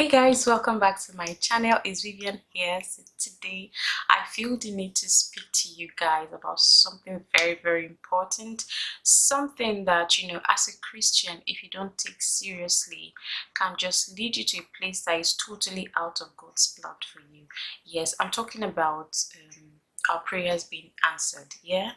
Hey guys, welcome back to my channel. It's Vivian here. So today I feel the need to speak to you guys about something very important, something that, as a Christian, if you don't take seriously, can just lead you to a place that is totally out of God's plan for you. Yes, I'm talking about our prayers being answered. Yeah,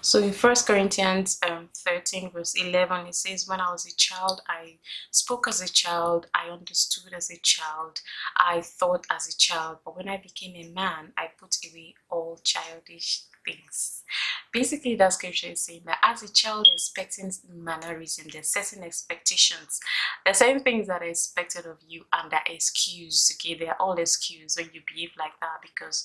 so in First Corinthians 13 verse 11, it says, when I was a child, I spoke as a child, I understood as a child, I thought as a child, but when I became a man, I put away all childish things. Basically, that scripture is saying that as a child expecting mannerism, there's certain expectations. There's certain things that are expected of you and that are excused. Okay, they're all excused when you behave like that because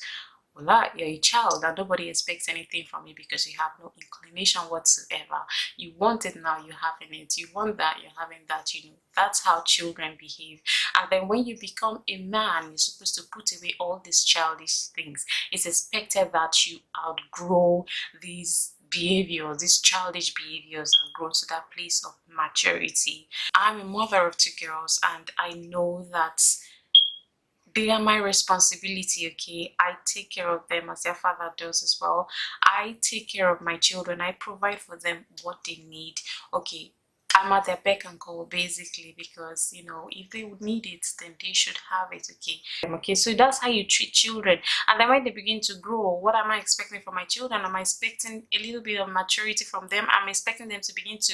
you're a child and nobody expects anything from you because you have no inclination whatsoever. You want it now, you're having it. You want that, you're having that. That's how children behave. And then when you become a man, you're supposed to put away all these childish things. It's expected that you outgrow these behaviors, these childish behaviors, and grow to that place of maturity. I'm a mother of two girls, and I know that they are my responsibility. Okay, I take care of them as their father does as well. I take care of my children. I provide for them what they need. Okay, I'm at their beck and call basically, because if they would need it, then they should have it. Okay, so that's how you treat children. And then when they begin to grow, what am I expecting from my children? Am I expecting a little bit of maturity from them? I'm expecting them to begin to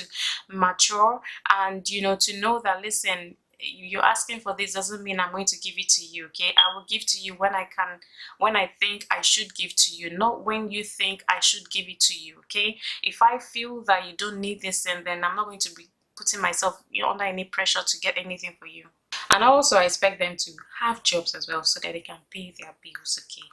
mature and to know that, listen, you're asking for this doesn't mean I'm going to give it to you. Okay, I will give to you when I can, when I think I should give to you, not when you think I should give it to you. Okay, if I feel that you don't need this, and then I'm not going to be putting myself under any pressure to get anything for you. And also I expect them to have jobs as well so that they can pay their bills. Okay,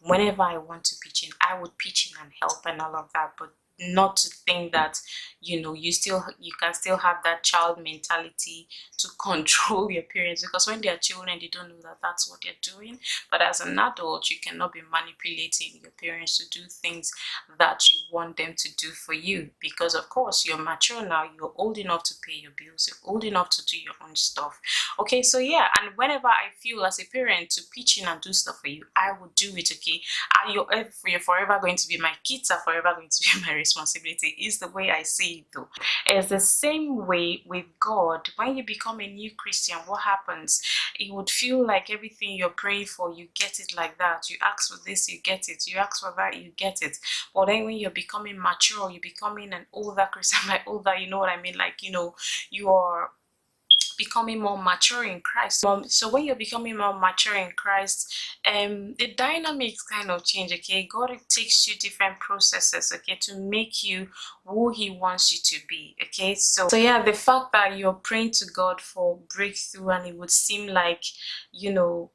whenever I want to pitch in, I would pitch in and help and all of that, but not to think that you can still have that child mentality to control your parents, because when they are children they don't know that that's what they're doing. But as an adult, you cannot be manipulating your parents to do things that you want them to do for you, because of course you're mature now, you're old enough to pay your bills, you're old enough to do your own stuff. Okay, so yeah, and whenever I feel as a parent to pitch in and do stuff for you, I will do it. Okay, and you're forever going to be my kids, are forever going to be my responsibility, is the way I see it though. It's the same way with God. When you become a new Christian, what happens? It would feel like everything you're praying for, you get it like that. You ask for this, you get it. You ask for that, you get it. But then when you're becoming mature, you're becoming an older Christian, like older, you know what I mean? Like, you are becoming more mature in Christ. So when you're becoming more mature in Christ, the dynamics kind of change. Okay, God takes you different processes, okay, to make you who He wants you to be. Okay, so yeah, the fact that you're praying to God for breakthrough, and it would seem like,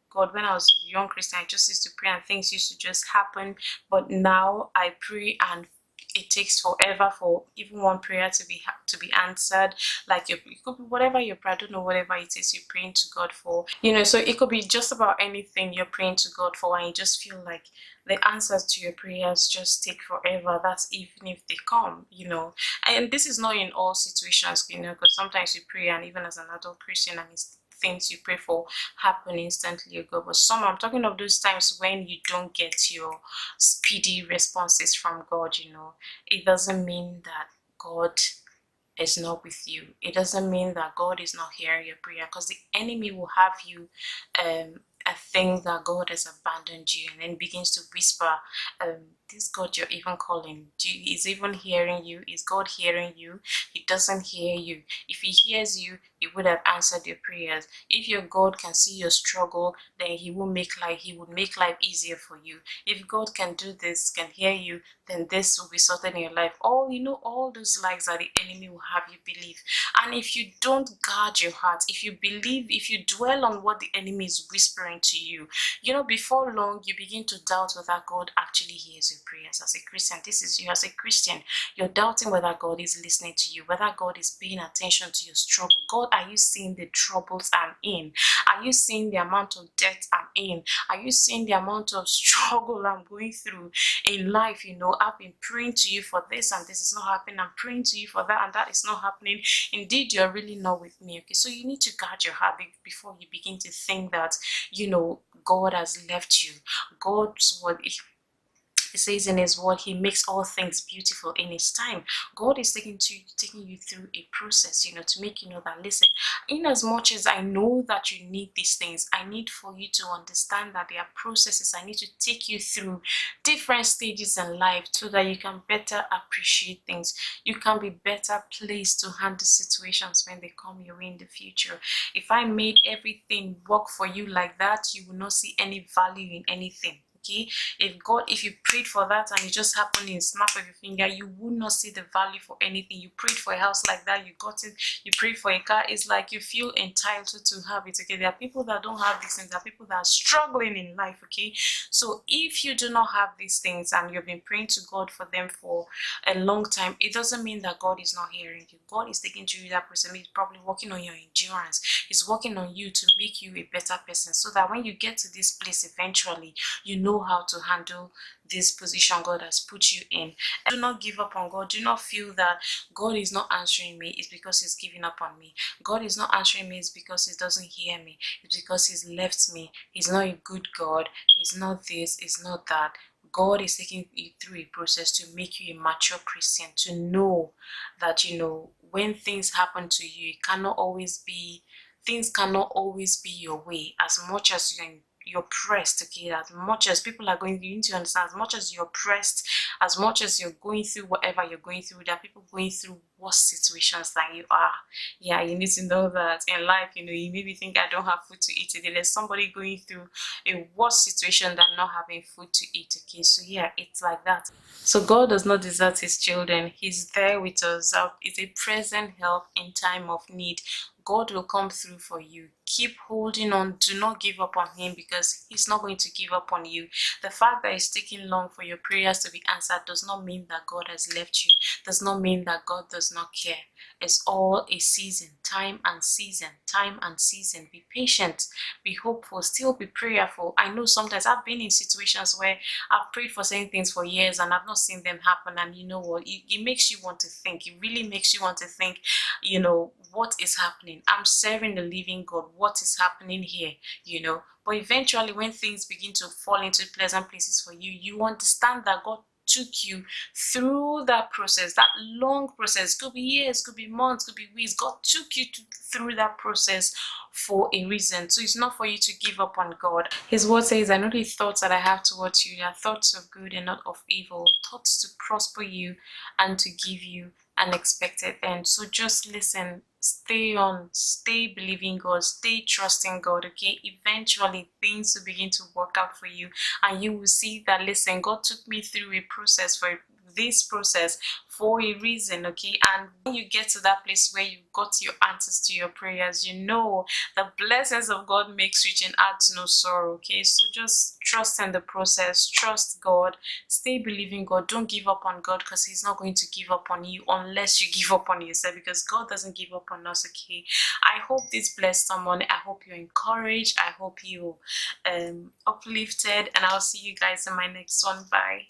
God, when I was a young Christian, I just used to pray and things used to just happen, but now I pray and it takes forever for even one prayer to be answered. Like it could be whatever you pray, I don't know, whatever it is you're praying to God for, so it could be just about anything you're praying to God for, and you just feel like the answers to your prayers just take forever. That's even if they come, and this is not in all situations, because sometimes you pray, and even as an adult Christian, and it's things you pray for happen instantly ago. But I'm talking of those times when you don't get your speedy responses from God. It doesn't mean that God is not with you. It doesn't mean that God is not hearing your prayer, because the enemy will have you think that God has abandoned you, and then begins to whisper, this God you're even calling, is even hearing you? Is God hearing you? He doesn't hear you. If He hears you, He would have answered your prayers. If your God can see your struggle, then He would make life easier for you. If God can do this, can hear you, then this will be sorted in your life. All those lies that the enemy will have you believe. And if you don't guard your heart, if you dwell on what the enemy is whispering to you, before long you begin to doubt whether God actually hears your prayers. As a Christian, this is you as a Christian, you're doubting whether God is listening to you, whether God is paying attention to your struggle. God are you seeing the troubles I'm in? Are you seeing the amount of debt I'm in? Are you seeing the amount of struggle I'm going through in life? I've been praying to you for this and this is not happening. I'm praying to you for that and that is not happening. Indeed, you're really not with me. Okay, so you need to guard your heart before you begin to think that, God has left you. God's word, it says in his word, he makes all things beautiful in his time. God is taking you through a process, to make you know that, listen, in as much as I know that you need these things, I need for you to understand that there are processes. I need to take you through different stages in life so that you can better appreciate things. You can be better placed to handle situations when they come your way in the future. If I made everything work for you like that, you will not see any value in anything. Okay, if you prayed for that and it just happened in a snap of your finger, you would not see the value for anything. You prayed for a house like that, you got it. You prayed for a car, it's like you feel entitled to have it. Okay, there are people that don't have these things. There are people that are struggling in life. Okay, so if you do not have these things and you've been praying to God for them for a long time, it doesn't mean that God is not hearing you. God is taking you through that process. He's probably working on your endurance. He's working on you to make you a better person, so that when you get to this place eventually, you know how to handle this position God has put you in. And do not give up on God. Do not feel that God is not answering me, it's because he's giving up on me. God is not answering me, it's because he doesn't hear me. It's because he's left me. He's not a good God. He's not this, he's not that. God is taking you through a process to make you a mature Christian, to know that, when things happen to you, things cannot always be your way. As much as you're pressed, okay, as much as people are going, you need to understand, as much as you're pressed, as much as you're going through whatever you're going through, there are people going through worse situations than you are. Yeah, you need to know that in life, you maybe think, I don't have food to eat today. There's somebody going through a worse situation than not having food to eat. Okay, so yeah, it's like that. So God does not desert his children. He's there with us. He's a present help in time of need. God will come through for you. Keep holding on. Do not give up on him, because he's not going to give up on you. The fact that it's taking long for your prayers to be answered does not mean that God has left you. Does not mean that God does not care. It's all a season, time and season, time and season. Be patient, be hopeful, still be prayerful. I know sometimes I've been in situations where I've prayed for certain things for years and I've not seen them happen, and you know what, it makes you want to think. It really makes you want to think, what is happening? I'm serving the living God. What is happening here? But eventually, when things begin to fall into pleasant places for you, you understand that God took you through that process, that long process. Could be years, could be months, could be weeks. God took you through that process for a reason. So it's not for you to give up on God. His word says, I know the thoughts that I have towards you, they are thoughts of good and not of evil, thoughts to prosper you and to give you an expected end. So just listen, stay believing God, stay trusting God. Okay, eventually things will begin to work out for you, and you will see that, listen, God took me through a process for a reason. Okay, and when you get to that place where you got your answers to your prayers, the blessings of God makes rich and adds no sorrow. Okay, so just trust in the process, trust God, stay believing God. Don't give up on God, because he's not going to give up on you unless you give up on yourself, because God doesn't give up on us. Okay, I hope this blessed someone. I hope you're encouraged. I hope you uplifted, and I'll see you guys in my next one. Bye.